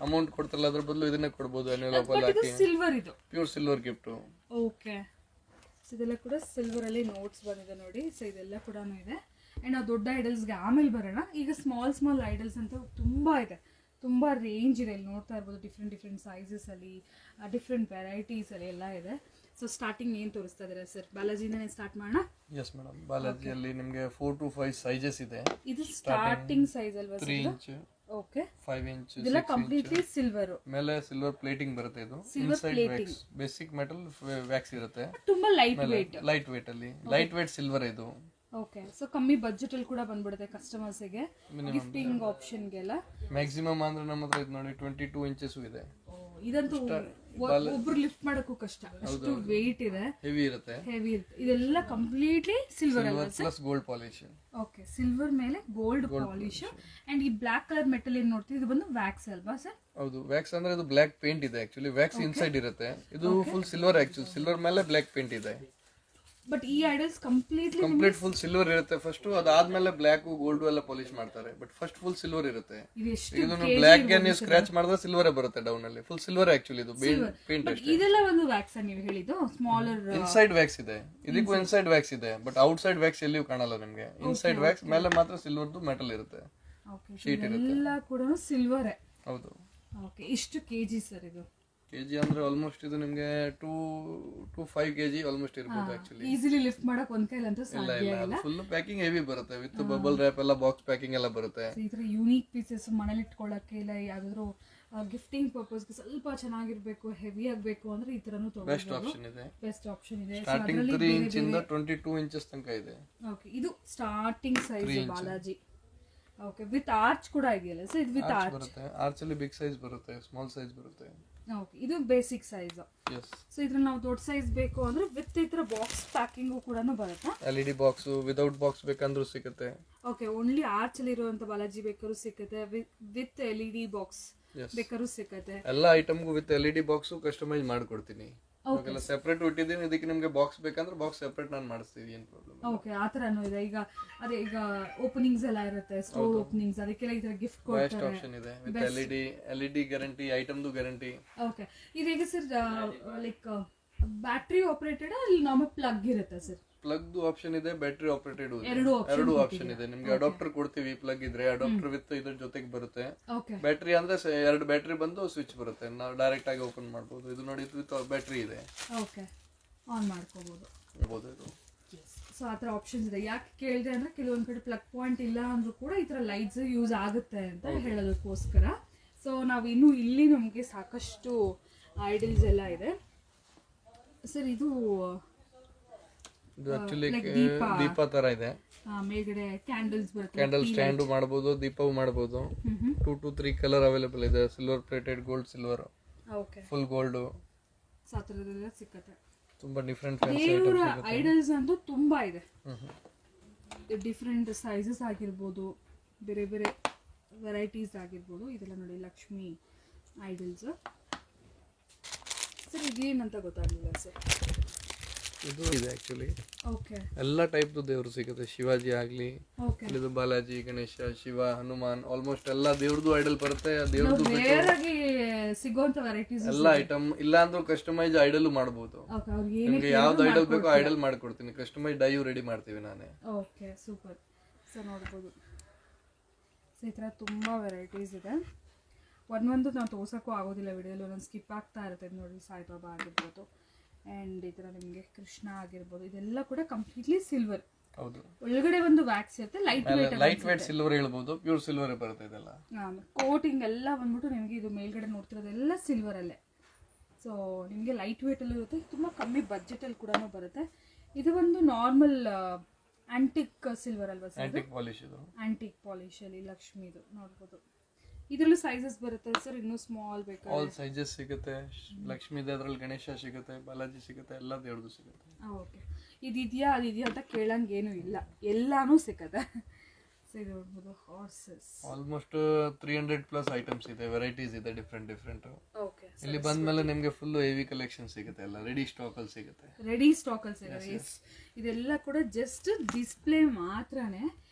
ಅಮೌಂಟ್ ಕೊಡ್ತಾರಲ್ಲ, ಅದ್ರ ಬದಲು ಇದನ್ನೇ ಕೊಡ್ಬೋದು. ಅನ್ಯುವಲ್ ಆಫರ್ ಹಾಕಿ ಸಿಲ್ವರ್, ಇದು pure silver gift. Okay. So ಇದೆಲ್ಲ ಕೂಡ ಸಿಲ್ವರ್ ಅಲ್ಲಿ ನೋಟ್ಸ್ ಬಂದಿದೆ ನೋಡಿ. ಸೊ ಇದೆಲ್ಲ ಕೂಡ ಇದೆ. ಅಂಡ್ ನಾವು ದೊಡ್ಡ ಐಡಲ್ಸ್ಗೆ ಆಮೇಲೆ ಬರೋಣ. ಈಗ ಸ್ಮಾಲ್ ಐಡಲ್ಸ್ ಅಂತ ತುಂಬಾ ಇದೆ, ತುಂಬಾ ರೇಂಜ್ ಇದೆ. ಇಲ್ಲಿ ನೋಡ್ತಾ ಇರ್ಬೋದು, ಡಿಫ್ರೆಂಟ್ ಸೈಜಸ್ ಅಲ್ಲಿ, ಡಿಫ್ರೆಂಟ್ ವೆರೈಟೀಸ್ ಅಲ್ಲಿ ಎಲ್ಲ ಇದೆ. ಸೊ ಸ್ಟಾರ್ಟಿಂಗ್ ಏನ್ ತೋರಿಸ್ತಾ ಇದ್ದಾರೆ ಸರ್? ಬಾಲಾಜಿನೇ ಸ್ಟಾರ್ಟ್ ಮಾಡೋಣ. ಎಸ್ ಮೇಡಮ್, ಬಾಲಾಜಿಯಲ್ಲಿ ನಿಮಗೆ 4 to 5 ಸೈಜಸ್ ಇದೆ. ಇದು ಸ್ಟಾರ್ಟಿಂಗ್ ಸೈಜ್ ಅಲ್ವಾ? 3 ಇಂಚ್, ಓಕೆ, 5 ಇಂಚ್, ಇದೆಲ್ಲ ಕಂಪ್ಲೀಟ್ಲಿ ಸಿಲ್ವರ್. ಮೇಲೆ ಸಿಲ್ವರ್ ಪ್ಲೇಟಿಂಗ್ ಬರುತ್ತೆ. ಇದು inside wax, basic metal wax ಇರುತ್ತೆ. ತುಂಬಾ ಲೈಟ್ ವೇಟ್ ಅಲ್ಲಿ, ಲೈಟ್ ವೇಟ್ ಸಿಲ್ವರ್ ಇದು. ಓಕೆ. ಸೊ ಕಮ್ಮಿ ಬಜೆಟ್ ಅಲ್ಲಿ ಕೂಡ ಬಂದ್ಬಿಡುತ್ತೆ ಕಸ್ಟಮರ್ಸ್ ಗೆ, ಗಿಫ್ಟಿಂಗ್ ಆಪ್ಷನ್ ಗೆಲ್ಲ. ಮ್ಯಾಕ್ಸಿಮಮ್ ಅಂದ್ರೆ ನಮ್ಮ ಹತ್ರ ಇದು ನೋಡಿ 22 ಇಂಚಸ್ ಇದೆ. ಇದಂತೂ ಒಬ್ರು ಲಿಫ್ಟ್ ಮಾಡಕ್ಕೂ ಕಷ್ಟ, ಅಷ್ಟು ವೆಯ್ಟ್ ಇದೆ, ಹೆವಿ ಇರುತ್ತೆ. ಇದೆಲ್ಲ ಕಂಪ್ಲೀಟ್ಲಿ ಸಿಲ್ವರ್ ಅಲ್ಲ plus gold polish. Okay, silver ಮೇಲೆ ಗೋಲ್ಡ್ ಪಾಲಿಶ್. ಅಂಡ್ ಈ ಬ್ಲಾಕ್ ಕಲರ್ ಮೆಟಲ್ ಏನ್ ನೋಡ್ತೀವಿ, ಇದು ಬಂದು ವ್ಯಾಕ್ಸ್ ಅಲ್ವಾ ಸರ್? ಹೌದು, ವ್ಯಾಕ್ಸ್ ಅಂದ್ರೆ ಇದು ಬ್ಲಾಕ್ ಪೇಂಟ್ ಇದೆ ಆಕ್ಚುಲಿ. ವ್ಯಾಕ್ಸ್ ಇನ್ಸೈಡ್ ಇರುತ್ತೆ. ಇದು ಫುಲ್ ಸಿಲ್ವರ್ ಆಕ್ಚುಲಿ, ಸಿಲ್ವರ್ ಮೇಲೆ ಬ್ಲಾಕ್ ಪೇಂಟ್ ಇದೆ. ಬಟ್ ಈ ಐಡಲ್ಸ್ ಕಂಪ್ಲೀಟ್ ಫುಲ್ ಸಿಲ್ವರ್ ಇರುತ್ತೆ ಫಸ್ಟ್, ಅದಾದ್ಮೇಲೆ ಬ್ಲಾಕ್ ಗೋಲ್ಡ್ ಎಲ್ಲ ಪಾಲಿಶ್ ಮಾಡ್ತಾರೆ. ಬಟ್ ಫಸ್ಟ್ ಫುಲ್ ಸಿಲ್ವರ್ ಇರುತ್ತೆ. ಇದನ್ನು ಬ್ಲಾಕ್ ಗೆ ನೀವು ಸ್ಕ್ರಾಚ್ ಮಾಡಿದ್ರೆ ಸಿಲ್ವರ್ ಬರುತ್ತೆ ಡೌನ್ ಅಲ್ಲಿ. ಫುಲ್ ಸಿಲ್ವರ್ ಆಕ್ಚುಲಿ ಇದು ಪೇಂಟ್ ಅಷ್ಟೇ. ಇದೆಲ್ಲ ಒಂದು ವ್ಯಾಕ್ಸ್ ನೀವು ಹೇಳಿದ್ದು ಸ್ಮಾಲರ್. ಇನ್ಸೈಡ್ ವ್ಯಾಕ್ಸ್ ಇದೆ, ಇದಕ್ಕೂ ಇನ್ಸೈಡ್ ವ್ಯಾಕ್ಸ್ ಇದೆ. ಬಟ್ ಔಟ್ಸೈಡ್ ವ್ಯಾಕ್ಸ್ ಎಲ್ಲಿಯೂ ಕಾಣಲ್ಲ ನಿಮ್ಗೆ. ಇನ್ಸೈಡ್ ವ್ಯಾಕ್ಸ್ ಮೇಲೆ ಮಾತ್ರ ಸಿಲ್ವರ್ದು ಮೆಟಲ್ ಇರುತ್ತೆ, ಶೀಟ್ ಇರುತ್ತೆ. ಎಲ್ಲ ಕೂಡ ಸಿಲ್ವರ್. ಹೌದು. ಓಕೆ, ಎಷ್ಟು ಕೆಜಿ ಸರ್ ಇದು? ಕೆಜಿ ಅಂದ್ರೆ ಆಲ್ಮೋಸ್ಟ್ ಇದು ನಿಮ್ಗೆ 2 to 5 kg ಆಲ್ಮೋಸ್ಟ್ ಇರಬಹುದು ಆಕ್ಚುಲಿ. ಈಸಿಲಿ ಲಿಫ್ಟ್ ಮಾಡಕ್ ಒಂದ್ ಕೈಲಂತೂ ಸಾಧ್ಯ ಇಲ್ಲ. ಫುಲ್ ಪ್ಯಾಕಿಂಗ್ ಹೆವಿ ಬರುತ್ತೆ, ವಿತ್ ಬಬಲ್ ರ್ಯಾಪ್ ಎಲ್ಲ, ಬಾಕ್ಸ್ ಪ್ಯಾಕಿಂಗ್ ಎಲ್ಲ ಬರುತ್ತೆ. ಈ ತರ ಯೂನಿಕ್ ಪೀಸಸ್ ಮನೇಲಿ ಇಟ್ಕೊಳ್ಳಕ್ಕೆ ಇಲ್ಲ ಯಾವ್ದಾದ್ರು ಗಿಫ್ಟಿಂಗ್ ಪರ್ಪಸ್ ಗೆ ಸ್ವಲ್ಪ ಚೆನ್ನಾಗಿರ್ಬೇಕು, ಹೆವಿ ಆಗ್ಬೇಕು ಅಂದ್ರೆ ಈ ತರನು ತಗೊಳ್ಬಹುದು. ಬೆಸ್ಟ್ ಆಪ್ಷನ್ ಇದೆ. ಬೆಸ್ಟ್ ಆಪ್ಷನ್ ಇದೆ. ಸ್ಟಾರ್ಟಿಂಗ್ 3 ಇಂಚ್ ಇಂದ 22 ಇಂಚಸ್ ತನಕ ಇದೆ. ಓಕೆ, ಇದು starting size Balaji. Okay, with arch ಕೂಡ ಇದೆಯಲ್ಲ ಸರ್? ಇದು ವಿತ್ ಆರ್ಚ್ ಬರುತ್ತೆ. ಆರ್ಚ್ ಅಲ್ಲಿ ಬಿಗ್ ಸೈಜ್ ಬರುತ್ತೆ, ಸ್ಮಾಲ್ ಸೈಜ್ ಬರುತ್ತೆ. ಓಕೆ, ಇದು ಬೇಸಿಕ್ ಸೈಜ್. ಎಸ್. ಸೊ ಇದ್ರಲ್ಲಿ ನಾವು ದೊಡ್ಡ ಸೈಜ್ ಬೇಕು ಅಂದ್ರೆ ವಿತ್ ಈ ತರ ಬಾಕ್ಸ್ ಪ್ಯಾಕಿಂಗ್ ಕೂಡ ಬರುತ್ತೆ. LED ಬಾಕ್ಸ್, ವಿದೌಟ್ ಬಾಕ್ಸ್ ಬೇಕಂದ್ರೂ ಸಿಗುತ್ತೆ. ಓಕೆ, ಓನ್ಲಿ ಆರ್ಚ್ ಅಲ್ಲಿ ಇರುವಂತ ಬಾಲಾಜಿ ಬೇಕಾದ್ರೂ ಸಿಗುತ್ತೆ, ವಿತ್ LED ಬಾಕ್ಸ್ ಬೇಕಾದ್ರೂ ಸಿಗುತ್ತೆ. ಎಲ್ಲ ಐಟಮ್ಗೂ ವಿತ್ LED ಬಾಕ್ಸ್ ಕಸ್ಟಮೈಸ್ ಮಾಡ್ಕೊಡ್ತೀನಿ. ಇವಾಗೆಲ್ಲ ಸೆಪರೇಟ್ ಇಟ್ಟಿದ್ದೀನಿ. ಇದಕ್ಕೆ ನಿಮಗೆ ಬಾಕ್ಸ್ ಬೇಕಂದ್ರೆ ಬಾಕ್ಸ್ ಸೆಪರೇಟ್ ನಾನು ಮಾಡಿಸ್ತೀವಿ, ಏನು ಪ್ರಾಬ್ಲಮ್. ಓಕೆ, ಆ ತರನೂ ಇದೆ. ಈಗ ಅದೇ ಈಗ ಓಪನಿಂಗ್ಸ್ ಎಲ್ಲ ಇರುತ್ತೆ, ಸ್ಟೋರ್ ಓಪನಿಂಗ್ಸ್, ಅದಕ್ಕೆಲ್ಲ ಈ ತರ ಗಿಫ್ಟ್ ಕೊಡ್ತಾರೆ. ಬೆಸ್ಟ್ ಆಪ್ಷನ್ ಇದೆ ವಿತ್ LED ಗ್ಯಾರಂಟಿ, ಐಟಮ್ದು ಗ್ಯಾರಂಟಿ. ಓಕೆ, ಇದೀಗ ಸರ್ ಲೈಕ್ ಬ್ಯಾಟರಿ ಆಪರೇಟೆಡ್ ಅಲ್ಲಿ ನಾರ್ಮಲ್ ಪ್ಲಗ್ ಇರುತ್ತೆ ಸರ್? ಪ್ಲಗ್ ಆಪ್ಷನ್ ಇದೆ, ಬ್ಯಾಟರಿ ಆಪರೇಟೆಡ್ ಎರಡು ಆಪ್ಷನ್ ಇದೆ. ನಿಮ್ಗೆ ಅಡಾಪ್ಟರ್ ಕೊಡ್ತೀವಿ. ಪ್ಲಗ್ ಇದ್ರೆ ಅಡಾಪ್ಟರ್ ವಿತ್ ಇದ್ರ ಜೊತೆಗೆ ಬರುತ್ತೆ. ಓಕೆ, ಬ್ಯಾಟರಿ ಅಂದ್ರೆ 2 ಬ್ಯಾಟರಿ ಬಂದು ಸ್ವಿಚ್ ಬರುತ್ತೆ, ನಾವು ಡೈರೆಕ್ಟ್ ಆಗಿ ಓಪನ್ ಮಾಡಬಹುದು. ಇದು ನೋಡಿ, ವಿತ್ ಬ್ಯಾಟರಿ ಇದೆ. ಓಕೆ, ಆನ್ ಮಾಡ್ಕೋಬಹುದು. ಇದು ಸೊ ಆ ಥರ ಆಪ್ಷನ್ಸ್ ಇದೆ. ಯಾಕೆ ಕೇಳಿದೆ ಅಂದ್ರೆ ಕೆಲವೊಂದ್ ಕಡೆ ಪ್ಲಗ್ ಪಾಯಿಂಟ್ ಇಲ್ಲ ಅಂದ್ರೂ ಕೂಡ ಈ ತರ ಲೈಟ್ಸ್ ಯೂಸ್ ಆಗುತ್ತೆ ಅಂತ ಹೇಳೋದಕ್ಕೋಸ್ಕರ. ಸೊ ನಾವು ಇನ್ನು ಇಲ್ಲಿ ನಮಗೆ ಸಾಕಷ್ಟು ಐಡಲ್ಸ್ ಎಲ್ಲ ಇದೆ ಸರ್. ಇದು ಆಕ್ಚುಲಿ ದೀಪ ತರ ಇದೆ. ಮೇಲ್ಗಡೆ ಕ್ಯಾಂಡಲ್ಸ್ ಬರುತ್ತೆ, ಕ್ಯಾಂಡಲ್ ಸ್ಟ್ಯಾಂಡ್ ಮಾಡಬಹುದು, ದೀಪವು ಮಾಡಬಹುದು. 2 to 3 ಕಲರ್ ಅವೈಲೇಬಲ್ ಇದೆ. Silver plated, gold silver, okay, full gold, ಸಾತರದೆಲ್ಲ ಸಿಕ್ಕತ್ತೆ. ತುಂಬಾ ಡಿಫರೆಂಟ್ ದೇವರ ಐಡಲ್ಸ್ ಅಂತೂ ತುಂಬಾ ಇದೆ. ಡಿಫರೆಂಟ್ ಸೈಜಸ್ ಆಗಿರ್ಬೋದು, ಬೇರೆ ಬೇರೆ ವೆರೈಟೀಸ್ ಆಗಿರ್ಬೋದು. ಇದೆಲ್ಲ ನೋಡಿ ಲಕ್ಷ್ಮಿ ಐಡಲ್ಸ್ ಸರ್. ಇದೇನಂತ ಗೊತ್ತಾಗಲಿಲ್ಲ ಸರ್. ಇದು ಇದೆ ಆಕ್ಚುಲಿ. ಓಕೆ, ಎಲ್ಲ ಟೈಪ್ ದೇವ್ರು ಸಿಗುತ್ತೆ. ಶಿವಾಜಿ ಆಗ್ಲಿ, ಓಕೆ, ಇದು ಬಾಲಾಜಿ, ಗಣೇಶ, ಶಿವ, ಹನುಮಾನ್, ಆಲ್ಮೋಸ್ಟ್ ಎಲ್ಲ ದೇವ್ರದ್ದು ಐಡಲ್ ಬರುತ್ತೆ. ದೇವ್ರದ್ದು ರೇರ್ ಆಗಿ ಸಿಗೋಂತ ವೆರೈಟೀಸ್ ಎಲ್ಲ ಐಟಮ್ ಇಲ್ಲ ಅಂದ್ರೂ ಕಸ್ಟಮೈಸ್ ಐಡಲ್ ಮಾಡಬಹುದು. ನಿಮ್ಗೆ ಯಾವ್ದು ಐಡಲ್ ಬೇಕೋ ಐಡಲ್ ಮಾಡ್ಕೊಡ್ತೀನಿ. ಕಸ್ಟಮೈಸ್ ಡೈ ರೆಡಿ ಮಾಡ್ತೀವಿ ನಾನೇ. Okay, super sir. ನೋಡ್ಬೋದು ಈ ಥರ ತುಂಬ ವೆರೈಟೀಸ್ ಇದೆ. ಒಂದೊಂದು ನಾವು ತೋರ್ಸೋಕ್ಕೂ ಆಗೋದಿಲ್ಲ ವಿಡಿಯೋಲಿ, ಒಂದೊಂದು ಸ್ಕಿಪ್ ಆಗ್ತಾ ಇರುತ್ತೆ ನೋಡಿ. ಸಾಯಿಬಾಬಾ ಆಗಿರ್ಬೋದು, ಆ್ಯಂಡ್ ಈ ಥರ ನಿಮಗೆ ಕೃಷ್ಣ ಆಗಿರ್ಬೋದು, ಇದೆಲ್ಲ ಕೂಡ ಕಂಪ್ಲೀಟ್ಲಿ ಸಿಲ್ವರ್. ಹೌದು, ಒಳಗಡೆ ಒಂದು ವ್ಯಾಕ್ಸ್ ಇರುತ್ತೆ, ಲೈಟ್ ವೇಟ್ ಸಿಲ್ವರ್ ಹೇಳ್ಬೋದು, ಪ್ಯೂರ್ ಸಿಲ್ವರ್ ಬರುತ್ತೆ ಇದೆಲ್ಲ. ಕೋಟಿಂಗ್ ಎಲ್ಲ ಬಂದ್ಬಿಟ್ಟು ನಿಮಗೆ ಇದು ಮೇಲ್ಗಡೆ ನೋಡ್ತಿರೋದೆಲ್ಲ ಸಿಲ್ವರ್ ಅಲ್ಲೇ. ಸೊ ನಿಮಗೆ ಲೈಟ್ ವೇಟ್ ಅಲ್ಲಿ ಇರುತ್ತೆ, ತುಂಬ ಕಮ್ಮಿ ಬಜೆಟ್ ಅಲ್ಲಿ ಕೂಡ ಬರುತ್ತೆ. ಇದು ಒಂದು ನಾರ್ಮಲ್ ಆಂಟಿಕ್ ಸಿಲ್ವರ್ ಅಲ್ವಾ ಸರ್? ಆಂಟಿಕ್ ಪಾಲಿಶ್ ಇದು. ಆಂಟಿಕ್ ಪಾಲಿಶ್ ಅಲ್ಲಿ ಲಕ್ಷ್ಮಿದು ನೋಡ್ಬೋದು. ಇದರಲ್ಲೂ ಸೈಜಸ್ ಬರುತ್ತೆ ಸರ್, ಇನ್ನೂ ಸ್ಮಾಲ್ ಬೇಕಾ? ಆಲ್ ಸೈಜಸ್ ಸಿಗುತ್ತೆ. ಲಕ್ಷ್ಮಿ ಇದೆ, ಅದರಲ್ಲಿ ಗಣೇಶ ಸಿಗುತ್ತೆ, ಬಾಲಾಜಿ ಸಿಗುತ್ತೆ, ಎಲ್ಲ ದೇವ್ರದ್ದು ಸಿಗುತ್ತೆ. ಓಕೆ, ಇದಿದೆಯಾ ಅದಿದೆಯಾ ಅಂತ ಕೇಳಂಗೇನು ಇಲ್ಲ, ಎಲ್ಲಾನು ಸಿಗುತ್ತೆ. ಸೊ ಇದು ನೋಡ್ಬೋದು ಹಾರ್ಸಸ್. ಆಲ್ಮೋಸ್ಟ್ 300+ ಐಟಮ್ಸ್ ಇದೆ, ವೆರೈಟೀಸ್ ಇದೆ, ಡಿಫ್ರೆಂಟ್. ಓಕೆ, ಇಲ್ಲಿ ಬಂದ್ಮೇಲೆ ನಿಮ್ಗೆ ಫುಲ್ ಹೆವಿ ಕಲೆಕ್ಷನ್ ಸಿಗುತ್ತೆ, ಎಲ್ಲ ರೆಡಿ ಸ್ಟಾಕ್ ಅಲ್ಲಿ ಸಿಗುತ್ತೆ. ರೆಡಿ ಸ್ಟಾಕ್ ಅಲ್ಲಿ ಸಿಗುತ್ತೆ. ಇದೆಲ್ಲ ಕೂಡ ಜಸ್ಟ್ ಡಿಸ್ಪ್ಲೇ ಮಾತ್ರನೇ.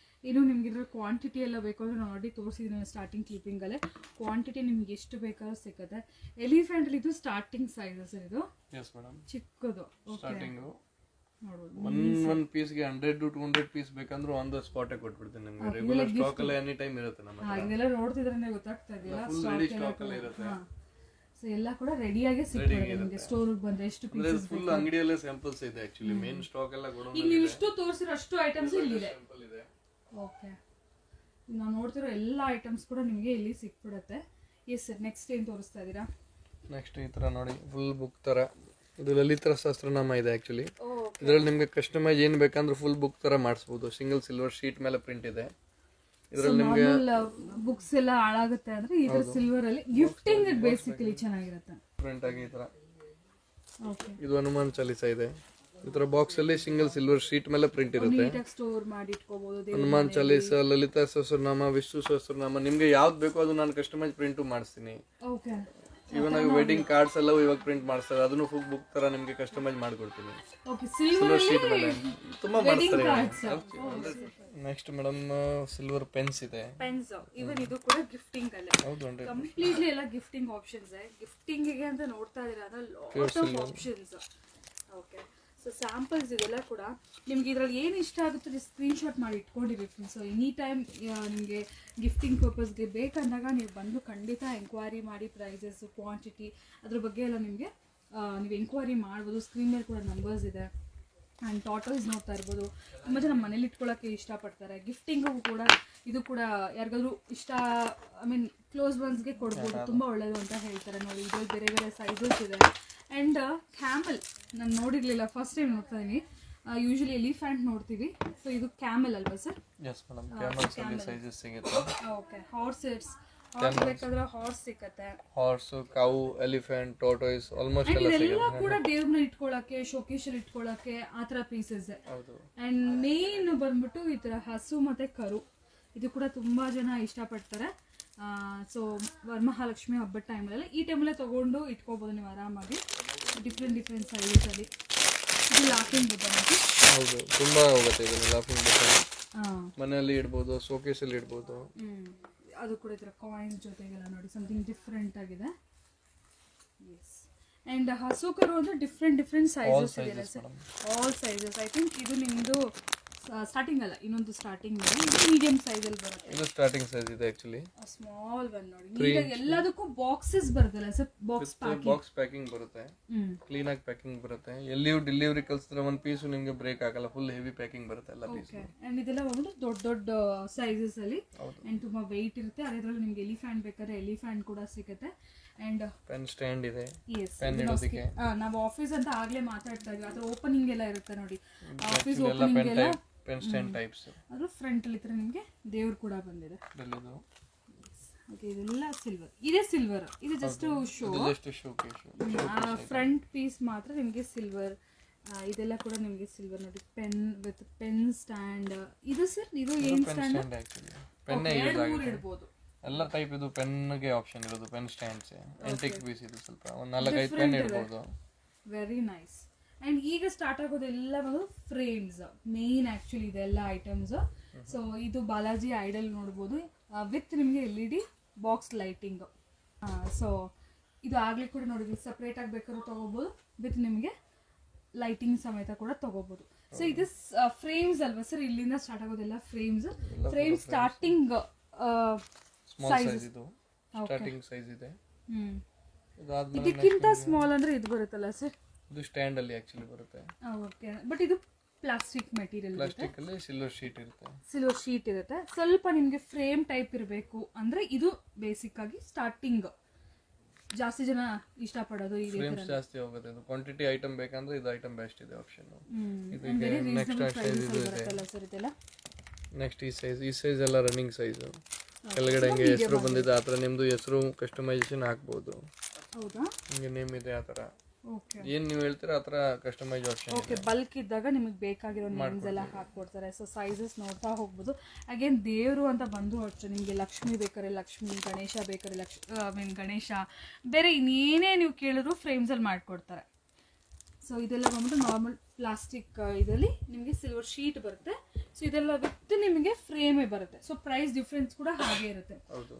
ಇನ್ನು ನಿಮ್ಗೆ ಇದ್ರ ಕ್ವಾಂಟಿಟಿ ಎಲ್ಲ ಬೇಕು ಅಂದ್ರೆ ನಾನು ಆಲ್ರೆಡಿ ತೋರಿಸಿದ್ದೀನಿ ಸ್ಟಾರ್ಟಿಂಗ್ ಕ್ಲಿಪ್ಪಿಂಗಲ್ಲೇ. ಕ್ವಾಂಟಿಟಿ ನಿಮ್ಗೆ ಎಷ್ಟು ಬೇಕಾದ್ರೂ ಸಿಗುತ್ತೆ. ಎಲಿಫೆಂಟ್ ಅಲ್ಲಿ ಇದು ಸ್ಟಾರ್ಟಿಂಗ್ ಸೈಜಸ್ ಇದು. ಎಸ್ ಮೇಡಮ್, ಚಿಕ್ಕದು. ಸ್ಟಾರ್ಟಿಂಗ್ ನೋಡ್ಬೋದು ಒಂದ್ ಪೀಸ್ಗೆ 100 to 200 ಪೀಸ್ ಬೇಕಂದ್ರೆ ಆನ್ ದ ಸ್ಪಾಟ್ ಕೊಟ್ಬಿಡ್ತೀನಿ ನಿಮ್ಗೆ. ರೆಗ್ಯುಲರ್ ಸ್ಟಾಕ್ ಎಲ್ಲ ಎನಿ ಟೈಮ್ ಇರುತ್ತೆ ನಮ್ಮ ಹತ್ರ. ಇದೆಲ್ಲ ನೋಡ್ತಿದ್ರೆ ಗೊತ್ತಾಗ್ತಾ ಇದೆಯಲ್ಲ, ಫುಲ್ ರೆಡಿ ಸ್ಟಾಕ್ ಎಲ್ಲ ಇರುತ್ತೆ. ಸೊ ಎಲ್ಲ ಕೂಡ ರೆಡಿಯಾಗಿ ಸಿಗುತ್ತೆ ನಿಮಗೆ. ಸ್ಟೋರ್ ಬಂದ್ರೆ ಎಷ್ಟು ಪೀಸಸ್ ಫುಲ್ ಅಂಗಡಿಯಲ್ಲೇ ಸ್ಯಾಂಪಲ್ಸ್ ಇದೆ ಆಕ್ಚುಲಿ. ಮೇನ್ ಸ್ಟಾಕ್ ಎಲ್ಲ ಗೋಡೌನ್ ಈಗ ನೀವು ಇಷ್ಟು ತೋರಿಸಿರೋ ಅಷ್ಟು ಐಟಮ್ಸ್ ಇಲ್ಲಿದೆ. ಸ್ಯಾಂಪಲ್ ಇದೆ. ಓಕೆ, ನಾವು ನೋಡ್ತಿರೋ ಎಲ್ಲ ಐಟಮ್ಸ್ ಕೂಡ ನಿಮಗೆ ಇಲ್ಲಿ ಸಿಕ್ಬಿಡುತ್ತೆ. ಎಸ್ ಸರ್, ನೆಕ್ಸ್ಟ್ ಏನು ತೋರಿಸ್ತಾ ಇದ್ದೀರಾ? ನೆಕ್ಸ್ಟ್ ಈ ತರ ನೋಡಿ, ಫುಲ್ ಬುಕ್ ತರ. ಇದು ಲಲಿತ ಸಹಸ್ರನಾಮ ಇದೆ ಆಕ್ಚುಲಿ. ಇದರಲ್ಲಿ ನಿಮ್ಗೆ ಕಸ್ಟಮೈಸ್ ಏನ್ ಬೇಕಂದ್ರೆ ಫುಲ್ ಬುಕ್ ತರ ಮಾಡಿಸಬಹುದು. ಸಿಂಗಲ್ ಸಿಲ್ವರ್ ಶೀಟ್ ಮೇಲೆ ಪ್ರಿಂಟ್ ಇದೆ. ಇದರಲ್ಲಿ ನಿಮ್ಗೆ ಬುಕ್ಸ್ ಎಲ್ಲ ಹಾಳಾಗುತ್ತೆ ಅಂದ್ರೆ ಇದರ ಸಿಲ್ವರ್ ಅಲ್ಲಿ ಗಿಫ್ಟಿಂಗ್ ಬೇಸಿಕಲಿ ಚೆನ್ನಾಗಿರುತ್ತೆ. ಪ್ರಿಂಟ್ ಆಗಿ ಈ ತರ. ಓಕೆ, ಇದು ಹನುಮಾನ್ ಚಾಲಿಸಾ ಇದೆ. ಈ ತರ ಬಾಕ್ಸ್ ಅಲ್ಲಿ ಸಿಂಗಲ್ ಸಿಲ್ವರ್ ಶೀಟ್ ಮೇಲೆ ಪ್ರಿಂಟ್ ಇರುತ್ತೆ. ನೀಟಾಗಿ ಸ್ಟೋರ್ ಮಾಡಿ ಇಟ್ಕೋಬಹುದು. ಹನುಮಾನ್ ಚಾಲಿಸಾ, ಲಲಿತಾ ಸಹಸ್ರನಾಮ, ವಿಷ್ಣು ಸಹಸ್ರನಾಮ, ನಿಮ್ಗೆ ಯಾವ್ದು ಬೇಕೋ ಅದು ನಾನು ಕಸ್ಟಮೈಸ್ ಪ್ರಿಂಟ್ ಮಾಡಿಸ್ತೀನಿ. ಓಕೆ, ಇವನ್ ವೆಡ್ಡಿಂಗ್ ಕಾರ್ಡ್ಸ್ ಎಲ್ಲ ಇವಾಗ ಪ್ರಿಂಟ್ ಮಾಡ್ತಾರೆ, ಅದನ್ನು ಫುಲ್ ಬುಕ್ ತರ ನಿಮ್ಗೆ ಕಸ್ಟಮೈಸ್ ಮಾಡ್ಕೊಡ್ತೀನಿ. ಓಕೆ, ಸಿಲ್ವರ್ ಶೀಟ್ ಮೇಲೆ ತುಂಬಾ ಮಾಡ್ತಾರೆ. ನೆಕ್ಸ್ಟ್ ಮೇಡಮ್ ಸಿಲ್ವರ್ ಪೆನ್ಸ್ ಇದೆ. ಪೆನ್ಸ್ ಇವನ್ ಇದು ಕೂಡ ಗಿಫ್ಟಿಂಗ್ ಅಲ್ಲೇ. ಹೌದು, ಕಂಪ್ಲೀಟ್ಲಿ ಎಲ್ಲ ಗಿಫ್ಟಿಂಗ್ ಆಪ್ಷನ್ಸ್. ಗಿಫ್ಟಿಂಗ್ ಗೆ ಅಂತ ನೋಡ್ತಾ ಇದೀರಾ ಅದ lot of options. Okay, so samples ಇದೆಲ್ಲ ಕೂಡ ನಿಮ್ಗೆ ಇದ್ರಲ್ಲಿ ಏನು ಇಷ್ಟ ಆಗುತ್ತೆ ಸ್ಕ್ರೀನ್ ಶಾಟ್ ಮಾಡಿ ಇಟ್ಕೊಂಡಿರಿ. ಸೊ ಎನಿ ಟೈಮ್ ನಿಮಗೆ ಗಿಫ್ಟಿಂಗ್ ಪರ್ಪಸ್ಗೆ ಬೇಕಂದಾಗ ನೀವು ಬಂದು ಖಂಡಿತ ಎಂಕ್ವೈರಿ ಮಾಡಿ. ಪ್ರೈಸಸ್, ಕ್ವಾಂಟಿಟಿ ಅದ್ರ ಬಗ್ಗೆ ಎಲ್ಲ ನಿಮಗೆ ನೀವು ಎಂಕ್ವೈರಿ ಮಾಡ್ಬೋದು. ಸ್ಕ್ರೀನ್ ಮೇಲೆ ಕೂಡ ನಂಬರ್ಸ್ ಇದೆ. ಆ್ಯಂಡ್ ಟಾಟಲ್ಸ್ ನೋಡ್ತಾ ಇರ್ಬೋದು. ತುಂಬ ಜನ ಮನೇಲಿ ಇಟ್ಕೊಳ್ಳೋಕ್ಕೆ ಇಷ್ಟಪಡ್ತಾರೆ. ಗಿಫ್ಟಿಂಗು ಕೂಡ ಇದು ಕೂಡ ಯಾರಿಗಾದ್ರೂ ಇಷ್ಟ, ಐ ಮೀನ್ ಕ್ಲೋಸ್ ಒನ್ಸ್ಗೆ ಕೊಡ್ಬೋದು. ತುಂಬ ಒಳ್ಳೆಯದು ಅಂತ ಹೇಳ್ತಾರೆ. ನೋಡಿ, ಇದ್ರಲ್ಲಿ ಬೇರೆ ಬೇರೆ ಸೈಜಸ್ ಇದೆ. ಆ್ಯಂಡ್ ಕ್ಯಾಮಲ್ ನಾನು ನೋಡಿರಲಿಲ್ಲ, ಫಸ್ಟ್ ಟೈಮ್ ನೋಡ್ತಾ ಇದ್ದೀನಿ. ಯೂಶಲಿ ಎಲಿಫೆಂಟ್ ನೋಡ್ತೀವಿ. ಸೊ ಇದು ಕ್ಯಾಮಲ್ ಅಲ್ವಾ ಸರ್? ಎಸ್ ಮೇಡಮ್, ಕ್ಯಾಮಲ್ಸ್ ಅಲ್ಲಿ ಸೈಜಸ್ ಸಿಗುತ್ತೆ. ಓಕೆ, ಹಾರ್ಸಸ್ ಬೇಕಾದ್ರೆ ಹಾರ್ಸ್ ಸಿಗುತ್ತೆ. ಹಾರ್ಸ್, ಕೌ, ಎಲಿಫೆಂಟ್, ಟೋಟೋಯ್ಸ್ ಆಲ್ಮೋಸ್ಟ್ ಎಲ್ಲ ಇದೆಲ್ಲ ಸಿಗುತ್ತೆ. ಕೂಡ ದೇವ್ರನ್ನ ಇಟ್ಕೊಳ್ಳೋಕೆ, ಶೋಕೇಶ್ ಅಲ್ಲಿ ಇಟ್ಕೊಳ್ಳೋಕೆ ಆ ಥರ ಪೀಸಸ್. ಹೌದು. ಆ್ಯಂಡ್ ಮೇನ್ ಬಂದ್ಬಿಟ್ಟು ಈ ಥರ ಹಸು ಮತ್ತು ಕರು, ಇದು ಕೂಡ ತುಂಬ ಜನ ಇಷ್ಟಪಡ್ತಾರೆ. ಸೊ ವರಮಹಾಲಕ್ಷ್ಮಿ ಹಬ್ಬದ ಟೈಮಲ್ಲಿ ಈ ಟೈಮಲ್ಲೇ ತೊಗೊಂಡು ಇಟ್ಕೋಬೋದು ನೀವು ಆರಾಮಾಗಿ. ಡಿಫ್ರೆಂಟ್ ಸೈಜಸಲ್ಲಿ. ಇದು ಲಾಫಿಂಗ್ ಬುದ್ಧ. ಹೌದು, ತುಂಬಾ ಹೋಗುತ್ತೆ ಇದು ಲಾಫಿಂಗ್ ಬುದ್ಧ. ಮನೆಯಲ್ಲಿ ಇಡ್ಬೋದು, ಶೋಕೇಸಲ್ಲಿ ಇಡ್ಬೋದು. ಅದು ಕೂಡ ಈ ಥರ ಕಾಯಿನ್ಸ್ ಜೊತೆಗೆಲ್ಲ ನೋಡಿ ಸಮಥಿಂಗ್ ಡಿಫ್ರೆಂಟ್ ಆಗಿದೆ. ಎಸ್, ಆ್ಯಂಡ್ ಹಸು ಕರು ಅಂದರೆ ಡಿಫ್ರೆಂಟ್ ಸೈಜಸ್ ಇದೆ sir. All sizes. I think ಇದು ನಿಮ್ಮದು ಸ್ಟಾರ್ಟಿಂಗ್ ಅಲ್ಲ, ಇನ್ನೊಂದು ಸ್ಟಾರ್ಟಿಂಗ್ ಮೀಡಿಯಂ ಸೈಜಲ್ಲಿ ಬರುತ್ತೆ. ಇದು ಸ್ಟಾರ್ಟಿಂಗ್ ಸೈಜ್ ಇದೆ ಆಕ್ಚುಲಿ. ಸ್ಮಾಲ್ ಒನ್ ನೋಡಿ. ನೀಟಾಗಿ ಎಲ್ಲದಕ್ಕೂ ಬಾಕ್ಸಸ್ ಬರುತ್ತಲ್ಲ ಸರ್, ಬಾಕ್ಸ್ ಪ್ಯಾಕಿಂಗ್ ಬರುತ್ತೆ. ಕ್ಲೀನ್ ಆಗಿ ಪ್ಯಾಕಿಂಗ್ ಬರುತ್ತೆ. ಎಲ್ಲಿಯೂ ಡೆಲಿವರಿ ಕಳಿಸಿದ್ರೆ ಒಂದು ಪೀಸು ನಿಮಗೆ ಬ್ರೇಕ್ ಆಗಲ್ಲ. ಫುಲ್ ಹೆವಿ ಪ್ಯಾಕಿಂಗ್ ಬರುತ್ತೆ ಎಲ್ಲ ಪೀಸ್. ಅಂಡ್ ಇದೆಲ್ಲ ಒಂದು ದೊಡ್ಡ ಸೈಜಸ್ ಅಲ್ಲಿ. ಅಂಡ್ ತುಂಬಾ ವೆಯ್ಟ್ ಇರುತ್ತೆ. ಅದರಲ್ಲಿ ನಿಮ್ಗೆ ಎಲಿಫೆಂಟ್ ಬೇಕಾದ್ರೆ ಎಲಿಫೆಂಟ್ ಕೂಡ ಸಿಗುತ್ತೆ. ಅಂಡ್ ಪೆನ್ ಸ್ಟ್ಯಾಂಡ್ ಇದೆ. ಪೆನ್ ಇಡೋದಕ್ಕೆ ನಾವು ಆಫೀಸ್ ಅಂತ ಆಗ್ಲೇ ಮಾತಾಡ್ತಾ ಇದ್ವಿ. ಅದ್ರ ಓಪನಿಂಗ್ ಎಲ್ಲ ಇರುತ್ತೆ ನೋಡಿ. ಆಫೀಸ್ ಓಪನಿಂಗ್ ಎಲ್ಲ ಪೆನ್ ಸ್ಟ್ಯಾಂಡ್ ಟೈಪ್ಸ್. ಅದು ಫ್ರಂಟ್ ಅಲ್ಲಿ ಇದ್ರೆ ನಿಮಗೆ ದೇವ್ರು ಕೂಡ ಬಂದಿದೆ. ಓಕೆ, ಇದೆಲ್ಲ ಸಿಲ್ವರ್. ಇದೇ ಸಿಲ್ವರ್, ಇದು ಜಸ್ಟ್ ಶೋ. ಫ್ರಂಟ್ ಪೀಸ್ ಮಾತ್ರ ನಿಮಗೆ ಸಿಲ್ವರ್. ಇದೆಲ್ಲ ಕೂಡ ನಿಮಗೆ ಸಿಲ್ವರ್ ನೋಡಿ. Pen with pen stand. ಇದು ಸರ್, ಇದು ಏನು ಸ್ಟ್ಯಾಂಡ್? ಪೆನ್ನೇ ಇಡಬಹುದು. ಎಲ್ಲ ಟೈಪ್ ಇದು ಪೆನ್ಗೆ ಆಪ್ಷನ್ ಇರೋದು. ಪೆನ್ ಸ್ಟ್ಯಾಂಡ್ಸ್ ಎಂಟಿಕ್ ಪೀಸ್ ಇದು. ಸ್ವಲ್ಪ ಒಂದು 4-5 ಪೆನ್ ಇಡಬಹುದು. Very nice. ಆ್ಯಂಡ್ ಈಗ ಸ್ಟಾರ್ಟ್ ಆಗೋದೆಲ್ಲ ಬಂದು ಫ್ರೇಮ್ಸ್ ಮೇನ್ ಆ್ಯಕ್ಚುಲಿ ಇದೆಲ್ಲ ಐಟಮ್ಸ್. ಸೊ ಇದು ಬಾಲಾಜಿ ಐಡಲ್ ನೋಡ್ಬೋದು ವಿತ್ ನಿಮಗೆ LED ಬಾಕ್ಸ್ ಲೈಟಿಂಗ್. ಸೊ ಇದು ಆಗಲಿ ಕೂಡ ನೋಡಿದ್ವಿ. ಸಪ್ರೇಟಾಗಿ ಬೇಕಾದ್ರೂ ತೊಗೋಬೋದು, ವಿತ್ ನಿಮಗೆ ಲೈಟಿಂಗ್ ಸಮೇತ ಕೂಡ ತೊಗೋಬೋದು. ಸೊ ಇದು ಫ್ರೇಮ್ಸ್ ಅಲ್ವಾ ಸರ್? ಇಲ್ಲಿಂದ ಸ್ಟಾರ್ಟ್ ಆಗೋದೆಲ್ಲ ಫ್ರೇಮ್ಸ್. ಫ್ರೇಮ್ ಸ್ಟಾರ್ಟಿಂಗ್ ಸೈಜ್ ಇದು. ಸ್ಟಾರ್ಟಿಂಗ್ ಸೈಜ್ ಇದೆ. ಇದಕ್ಕಿಂತ ಸ್ಮಾಲ್ ಅಂದ್ರೆ ಇದು ಬರುತ್ತಲ್ಲ ಸರ್? ಇದು ಸ್ಟ್ಯಾಂಡ್ ಅಲ್ಲಿ ಆಕ್ಚುಲಿ ಬರುತ್ತೆ. ಓಕೆ, ಬಟ್ ಇದು ಪ್ಲಾಸ್ಟಿಕ್ ಮೆಟೀರಿಯಲ್. ಪ್ಲಾಸ್ಟಿಕ್ ಅಲ್ಲಿ ಸಿಲ್ವರ್ ಶೀಟ್ ಇರುತ್ತೆ. ಸಿಲ್ವರ್ ಶೀಟ್ ಇರುತ್ತೆ. ಸ್ವಲ್ಪ ನಿಮಗೆ ಫ್ರೇಮ್ ಟೈಪ್ ಇರಬೇಕು ಅಂದ್ರೆ ಇದು ಬೇಸಿಕ್ ಆಗಿ ಸ್ಟಾರ್ಟಿಂಗ್. ಜಾಸ್ತಿ ಜನ ಇಷ್ಟಪಡೋದು ಈ ಫ್ರೇಮ್ಸ್ ಜಾಸ್ತಿ ಹೋಗುತ್ತೆ. ಇದು ಕ್ವಾಂಟಿಟಿ ಐಟಮ್ ಬೇಕಂದ್ರೆ ಇದು ಐಟಮ್ ಬೆಸ್ಟ್ ಇದೆ ಆಪ್ಷನ್. ಇದು ನೆಕ್ಸ್ಟ್ ಸೈಜ್ ಇದೆ ಸರ್. ಇದೆಲ್ಲ ನೆಕ್ಸ್ಟ್ ಈ ಸೈಜ್ ಎಲ್ಲ ರನ್ನಿಂಗ್ ಸೈಜ್. ಕೆಳಗಡೆ ಹಂಗೆ ಹೆಸರು ಬಂದಿದೆ, ಆ ಥರ ನಿಮ್ಮದು ಹೆಸರು ಕಸ್ಟಮೈಸೇಷನ್ ಹಾಕ್ಬೋದು. ಹೌದಾ? ನಿಮಗೆ ನೇಮ್ ಇದೆ ಆ ಥರ. ಓಕೆ ಏನ್ ನೀವು ಹೇಳ್ತೀರಾ ಆ ಥರ ಕಸ್ಟಮೈಸ್ ಆಪ್ಷನ್. ಓಕೆ, ಬಲ್ಕ್ ಇದ್ದಾಗ ನಿಮಗೆ ಬೇಕಾಗಿರೋ ನೇಮ್ಸ್ ಎಲ್ಲ ಹಾಕ್ಕೊಡ್ತಾರೆ. ಸೊ ಸೈಜಸ್ ನೋಡ್ತಾ ಹೋಗ್ಬೋದು. ಅಗೇನ್ ದೇವರು ಅಂತ ಬಂದು ಅಷ್ಟೇ, ನಿಮಗೆ ಲಕ್ಷ್ಮಿ ಬೇಕಾರೆ ಲಕ್ಷ್ಮಿ, ಗಣೇಶ ಬೇಕಾರೆ ಗಣೇಶ, ಬೇರೆ ಇನ್ನೇನೇ ನೀವು ಕೇಳಿದ್ರು ಫ್ರೇಮ್ಸಲ್ಲಿ ಮಾಡಿಕೊಡ್ತಾರೆ. ಸೊ ಇದೆಲ್ಲ ಬಂದ್ಬಿಟ್ಟು ನಾರ್ಮಲ್ ಪ್ಲಾಸ್ಟಿಕ್ ಇದರಲ್ಲಿ ನಿಮಗೆ ಸಿಲ್ವರ್ ಶೀಟ್ ಬರುತ್ತೆ. ಸೊ ಇದೆಲ್ಲ ವಿತ್ ನಿಮಗೆ ಫ್ರೇಮೇ ಬರುತ್ತೆ. ಸೊ ಪ್ರೈಸ್ ಡಿಫ್ರೆನ್ಸ್ ಕೂಡ ಹಾಗೆ ಇರುತ್ತೆ.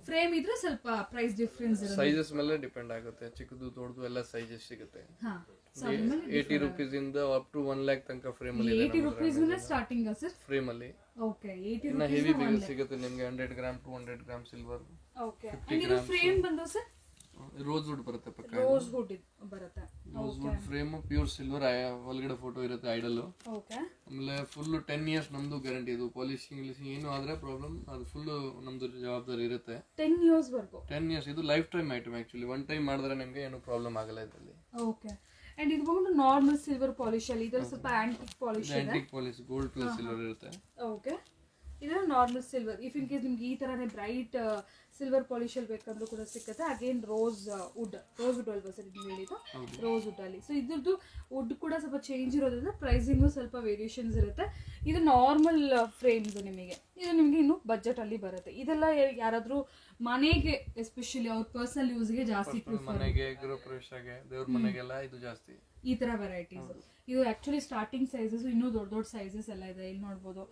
ಫ್ರೇಮ್ ಇದ್ರೆ ಸ್ವಲ್ಪ ಪ್ರೈಸ್ ಡಿಫ್ರೆನ್ಸ್ ಇರುತ್ತೆ. ಸೈಜಸ್ ಮೇಲೆ ಡಿಪೆಂಡ್ ಆಗುತ್ತೆ, ಚಿಕ್ಕದು ದೊಡ್ಡದು ಎಲ್ಲ ಸೈಜಸ್ ಸಿಗುತ್ತೆ. 80 ರೂಪೀಸ್ ಇಂದ ಅಪ್ ಟು 1 lakh ತನಕ ಫ್ರೇಮ್ ಅಲ್ಲಿ 80 ರೂಪೀಸ್ ಇಂದ ಸ್ಟಾರ್ಟಿಂಗ್ ಸರ್ ಫ್ರೇಮ್ ಅಲ್ಲಿ. ಓಕೆ, 80 ರೂಪೀಸ್ ಹೆವಿ ಬಿಗ್ ಸಿಗುತ್ತೆ ನಿಮಗೆ. 100 ಗ್ರಾಮ್ 200 ಗ್ರಾಮ್ ಸಿಲ್ವರ್. ಓಕೆ, ಇದು ಫ್ರೇಮ್ ಬಂದು ಸರ್ ರೋಸ್ ವುಡ್ ಬರುತ್ತೆ ಪಕ್ಕ. ರೋಸ್ ವುಡ್ ಬರುತ್ತೆ. Rose wood frame pure silver, ಒಳಗಡೆ ಫೋಟೋ ಇರುತ್ತೆ ಐಡಲ್. ಓಕೆ, ಆಮೇಲೆ ಫುಲ್ 10 years ನಮ್ದು ಗ್ಯಾರಂಟಿ. ಇದು ಪಾಲಿಶಿಂಗ್ ಏನು ಆದ್ರೆ ಪ್ರಾಬ್ಲಮ್ ಅದು ಫುಲ್ ನಮ್ದು ಜವಾಬ್ದಾರಿ ಇರುತ್ತೆ. 10 years ವರ್ಗು. 10 years ಇದು life time item actually. One time ಮಾಡಿದ್ರೆ ನಿಮಗೆ ಏನು ಪ್ರಾಬ್ಲಮ್ ಆಗಲ್ಲ ಇದರಲ್ಲಿ. ಓಕೆ, ಅಂಡ್ ಇದು ಬಂದು ನಾರ್ಮಲ್ ಸಿಲ್ವರ್ ಪಾಲಿಶ್ ಅಲ್ಲಿ. ಇದರ ಸ್ವಲ್ಪ ಆಂಟಿಕ್ ಪಾಲಿಶ್ ಇದೆ. Antique polish gold plus silver ಇರುತ್ತೆ. ಓಕೆ, ಇದರ normal silver. If in case ನಿಮ್ಗೆ ಈ ತರನೇ ಬ್ರೈಟ್ ಸಿಲ್ವರ್ ಪಾಲಿಶ್ ಅಲ್ಲಿ ಬೇಕಂದ್ರೂ ಕೂಡ ಸಿಗುತ್ತೆ. ಅಗೇನ್ ರೋಸ್ ವುಡ್ ಅಲ್ವಾ ಸರ್ ಇದು ಹೇಳಿದ್ದು? ರೋಸ್ ವುಡ್ ಅಲ್ಲಿ. ಸೊ ಇದ್ರದ್ದು ವುಡ್ ಕೂಡ ಸ್ವಲ್ಪ ಚೇಂಜ್ ಇರೋದ್ರಿಂದ ಪ್ರೈಸಿಂಗು ಸ್ವಲ್ಪ ವೇರಿಯೇಷನ್ಸ್ ಇರುತ್ತೆ. ಇದು ನಾರ್ಮಲ್ ಫ್ರೇಮ್ಸ್ ನಿಮಗೆ. ಇದು ನಿಮಗೆ ಇನ್ನು ಬಜೆಟ್ ಅಲ್ಲಿ ಬರುತ್ತೆ. ಇದೆಲ್ಲ ಯಾರಾದ್ರೂ ಮನೆಗೆ ಎಸ್ಪೆಷಲಿ ಅವ್ರ ಪರ್ಸನಲ್ ಯೂಸ್ಗೆ ಜಾಸ್ತಿ ಪ್ರಿಫರ್. ಮನೆಗೆ, ಗೃಹ ಪ್ರವೇಶಕ್ಕೆ, ದೇವ್ರ ಮನೆಗೆಲ್ಲ ಇದು ಜಾಸ್ತಿ. ಈ ತರ ವೆರೈಟೀಸ್. ಇದು ಆಕ್ಚುಲಿ ಸ್ಟಾರ್ಟಿಂಗ್ ಸೈಜಸ್ ಇನ್ನೂ ದೊಡ್ಡ ಸೈಜಸ್ ಎಲ್ಲ ಇದೆ, ಇಲ್ಲಿ ನೋಡ್ಬೋದು.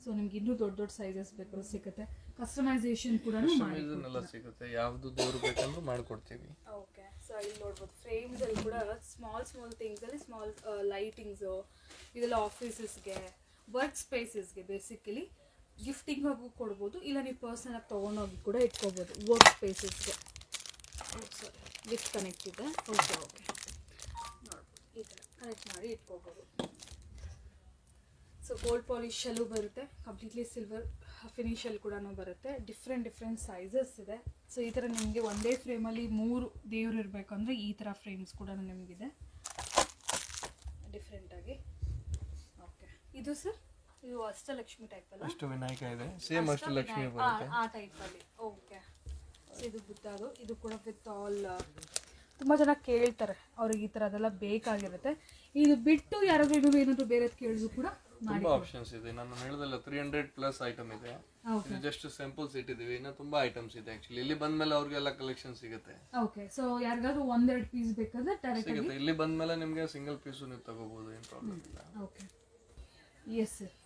ಸೊ ನಿಮ್ಗೆ ಇನ್ನೂ ದೊಡ್ಡ ಸೈಜಸ್ ಬೇಕಾದ್ರೂ ಸಿಗುತ್ತೆ. ಕಸ್ಟಮೈಸೇಷನ್ ಕೂಡ ಸಿಗುತ್ತೆ. ಯಾವ್ದು ದೇವ್ರು ಬೇಕಂದ್ರೂ ಮಾಡ್ಕೊಡ್ತೀವಿ. ಓಕೆ, ಸೊ ಇಲ್ಲಿ ನೋಡ್ಬೋದು ಫ್ರೇಮ್ಸ್ ಅಲ್ಲಿ ಕೂಡ ಸ್ಮಾಲ್ ಥಿಂಗ್ಸ್ ಅಲ್ಲಿ ಸ್ಮಾಲ್ ಲೈಟಿಂಗ್ಸ್. ಇದೆಲ್ಲ ಆಫೀಸಸ್ಗೆ, ವರ್ಕ್ ಸ್ಪೇಸಸ್ಗೆ, ಬೇಸಿಕಲಿ ಗಿಫ್ಟಿಂಗ್ ಆಗೂ ಕೊಡ್ಬೋದು. ಇಲ್ಲ ನೀವು ಪರ್ಸನಲ್ ಆಗಿ ತೊಗೊಂಡೋಗಿ ಕೂಡ ಇಟ್ಕೋಬೋದು ವರ್ಕ್ ಸ್ಪೇಸಸ್ಗೆ. ಗಿಫ್ಟ್ ಕನೆಕ್ಟ್ ಇದೆ. ಓಕೆ ಓಕೆ, ನೋಡ್ಬೋದು ಈ ಥರ ಕನೆಕ್ಟ್ ಮಾಡಿ ಇಟ್ಕೋಬೋದು. ಸೊ ಗೋಲ್ಡ್ ಪಾಲಿಶಲ್ಲೂ ಬರುತ್ತೆ, ಕಂಪ್ಲೀಟ್ಲಿ ಸಿಲ್ವರ್ ಫಿನಿಶಲ್ಲಿ ಕೂಡ ಬರುತ್ತೆ. ಡಿಫ್ರೆಂಟ್ ಸೈಜಸ್ ಇದೆ. ಸೊ ಈ ಥರ ನಿಮಗೆ ಒಂದೇ ಫ್ರೇಮಲ್ಲಿ 3 ದೇವ್ರು ಇರಬೇಕಂದ್ರೆ ಈ ಥರ ಫ್ರೇಮ್ಸ್ ಕೂಡ ನಿಮಗಿದೆ ಡಿಫ್ರೆಂಟಾಗಿ. ಓಕೆ, ಇದು ಸರ್ ಇದು ಅಷ್ಟಲಕ್ಷ್ಮಿ ಟೈಪ್ ಅಲ್ಲ? ಅಷ್ಟವಿನಾಯಕ ಇದೆ, ಸೇಮ್ ಅಷ್ಟಲಕ್ಷ್ಮಿ ಬರುತ್ತೆ ಆ ಟೈಪಲ್ಲಿ. ಓಕೆ, ಸೊ ಇದು ಬುದ್ಧದು. ಇದು ಕೂಡ ವಿತ್ ಆಲ್ ತುಂಬ ಜನ ಕೇಳ್ತಾರೆ, ಅವ್ರಿಗೆ ಈ ಥರ ಅದೆಲ್ಲ ಬೇಕಾಗಿರುತ್ತೆ. ಇದು ಬಿಟ್ಟು ಯಾರಾದ್ರೂ ಏನಾದರೂ ಬೇರೆ ಕೇಳಿದ್ರು ಕೂಡ ತುಂಬಾ ಆಪ್ಷನ್ಸ್ ಇದೆ. ನಾನು ಹೇಳಿದಲ್ಲ 300+ ಐಟಮ್ ಇದೆ. ಇದು ಜಸ್ಟ್ ಸ್ಯಾಂಪಲ್ಸ್ ಇಟ್ಟಿದ್ದೀವಿ. ಇನ್ನು ತುಂಬಾ ಐಟಮ್ಸ್ ಇದೆ ಆಕ್ಚುಲಿ. ಇಲ್ಲಿ ಬಂದ್ಮೇಲೆ ಅವ್ರಿಗೆಲ್ಲ ಕಲೆಕ್ಷನ್ ಸಿಗುತ್ತೆ. ಓಕೆ, ಸೊ ಯಾರಿಗಾದ್ರೂ 1-2 ಪೀಸ್ ಬೇಕಾದ್ರೆ ಡೈರೆಕ್ಟ್ ಸಿಗುತ್ತೆ. ಇಲ್ಲಿ ಬಂದ್ಮೇಲೆ ನಿಮಗೆ ಸಿಂಗಲ್ ಪೀಸು ನೀವು ತಗೋಬಹುದು, ಏನು ಪ್ರಾಬ್ಲಮ್ ಇಲ್ಲ. Okay, yes sir.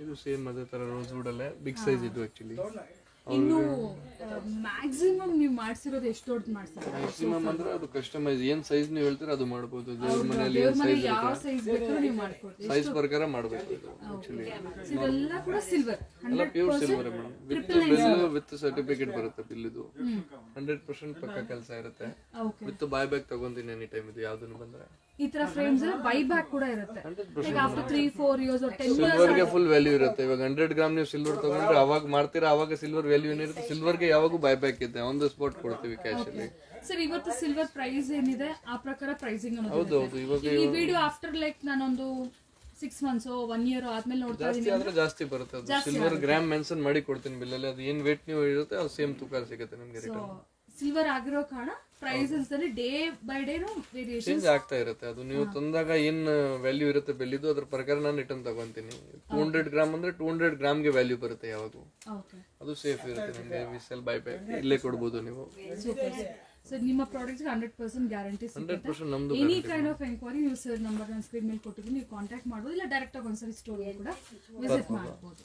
ಇದು ಸೇಮ್ ಅದೇ ತರ ರೋಸ್ ವುಡ್ ಅಲ್ಲೇ ಬಿಗ್ ಸೈಜ್ ಇದು ಆಕ್ಚುಲಿ. ಇನ್ನು ಮ್ಯಾಕ್ಸಿಮಮ್ ನೀವು ಮಾಡಿಸಿರೋದು ಎಷ್ಟು ದೊಡ್ಡ ಮಾಡ್ತೀರಾ? ಮ್ಯಾಕ್ಸಿಮಮ್ ಅಂದ್ರೆ ಅದು ಕಸ್ಟಮೈಸ್ ಏನ್ ಸೈಜ್ ನೀವು ಹೇಳ್ತೀರಾ ಅದು ಮಾಡಬಹುದು. ದೇವ್ರ ಮನೆಯಲ್ಲಿ ಯಾವ ಸೈಜ್ ಬೇಕಾದ್ರೂ ನೀವು ಮಾಡ್ಕೊಡ್ತೀವಿ. ಸೈಜ್ ಪ್ರಕಾರ ಮಾಡಬೇಕು ಆಕ್ಚುಲಿ. ಇದೆಲ್ಲ ಕೂಡ ಸಿಲ್ವರ್, ಎಲ್ಲ pure silver madam. With bill with certificate ಬರುತ್ತೆ. ಬಿಲ್ ಇದು 100% ಪಕ್ಕ ಕೆಲಸ ಇರುತ್ತೆ. ವಿತ್ ಬೈ ಬ್ಯಾಕ್ ತಗೊಂತೀನಿ ಎನಿ ಟೈಮ್. ಇದು ಯಾವ್ದನ್ನು ಬಂದ್ರೆ ಈ ತರ ಫ್ರೇಮ್ಸ್ ಎಲ್ಲ ಬೈ ಬ್ಯಾಕ್ ಕೂಡ ಇರುತ್ತೆ. Like after 3-4 years or 10 years ಸಿಲ್ವರ್ಗೆ ಫುಲ್ ವ್ಯಾಲ್ಯೂ ಇರುತ್ತೆ. ಇವಾಗ 100 ಗ್ರಾಮ್ ನೀವು ಸಿಲ್ವರ್ ತಗೊಂಡ್ರೆ ಅವಾಗ ಮಾಡ್ತೀರಾ, ಅವಾಗ ಸಿಲ್ವರ್ ವ್ಯಾಲ್ಯೂ ಏನಿರುತ್ತೆ. ಸಿಲ್ವರ್ಗೆ ಯಾವಾಗೂ ಬೈ ಬ್ಯಾಕ್ ಇದೆ, ಆನ್ ದ ಸ್ಪಾಟ್ ಕೊಡ್ತೀವಿ ಕ್ಯಾಶ್ ಅಲ್ಲಿ. ಸರ್ ಇವತ್ತು ಸಿಲ್ವರ್ ಪ್ರೈಸ್ ಏನಿದೆ ಆ ಪ್ರಕಾರ ಪ್ರೈಸಿಂಗ್ ಅನ್ನೋದು. ಹೌದು, ಇವಾಗ ಈ ವಿಡಿಯೋ ಆಫ್ಟರ್ ಲೈಕ್ ನಾನೊಂದು 6 months 1 year ಆದ್ಮೇಲೆ ನೋಡ್ತಾ ಜಾಸ್ತಿ ಆದ್ರೆ ಜಾಸ್ತಿ ಬರುತ್ತೆ. ಅದು ಸಿಲ್ವರ್ ಗ್ರಾಮ್ ಮೆನ್ಷನ್ ಮಾಡಿ ಕೊಡ್ತೀನಿ ಬಿಲ್ ಅಲ್ಲಿ. ಅದು ಏನ್ ವೇಟ್ ನೀವು ಇರುತ್ತೆ ಅದು ಸೇಮ್ ತೂಕ ಸಿಗುತ್ತೆ ನಿಮಗೆ ರಿಟರ್ನ್. ಸಿಲ್ವರ್ ಆಗಿರೋ ಕಾರಣ ಪ್ರೈಸಸ್ ಅಲ್ಲಿ day by day variation change ಆಗ್ತಾ ಇರುತ್ತೆ. ಅದು ನೀವು ತಂದಾಗ ಏನ್ ವ್ಯಾಲ್ಯೂ ಇರುತ್ತೆ ಬೆಲ್ಲಿದು ಅದ್ರ ಪ್ರಕಾರ ನಾನು ರಿಟರ್ನ್ ತಗೊಂತೀನಿ. 200 ಗ್ರಾಮ್ ಅಂದ್ರೆ 200 ಗ್ರಾಮ್ಗೆ ವ್ಯಾಲ್ಯೂ ಬರುತ್ತೆ ಯಾವಾಗ. ಅದು ಸೇಫ್ ಇರುತ್ತೆ ನಿಮಗೆ. ವಿಸೆಲ್ ಬೈ ಬ್ಯಾಕ್ ಇಲ್ಲೇ ಕೊಡ್ಬೋದು ನೀವು. ಸೊ ನಿಮ್ಮ ಪ್ರಾಡಕ್ಟ್ಸ್ 100% ಗ್ಯಾರಂಟಿ ಸಿಗುತ್ತೆ. 100% ನಮ್ದು. ಎನಿ ಕೈಂಡ್ ಆಫ್ ಎಂಕ್ವೈರಿ ನೀವು ಸರ್ ನಂಬರ್ ನಾನು ಸ್ಕ್ರೀನ್ ಮೇಲೆ ಕೊಟ್ಟಿದ್ದೀನಿ, ನೀವು ಕಾಂಟ್ಯಾಕ್ಟ್ ಮಾಡ್ಬೋದು. ಇಲ್ಲ ಡೈರೆಕ್ಟ್ ಆಗಿ ಒಂದ್ಸರಿ ಸ್ಟೋರ್ ಕೂಡ ವಿಸಿಟ್ ಮಾಡ್ಬೋದು.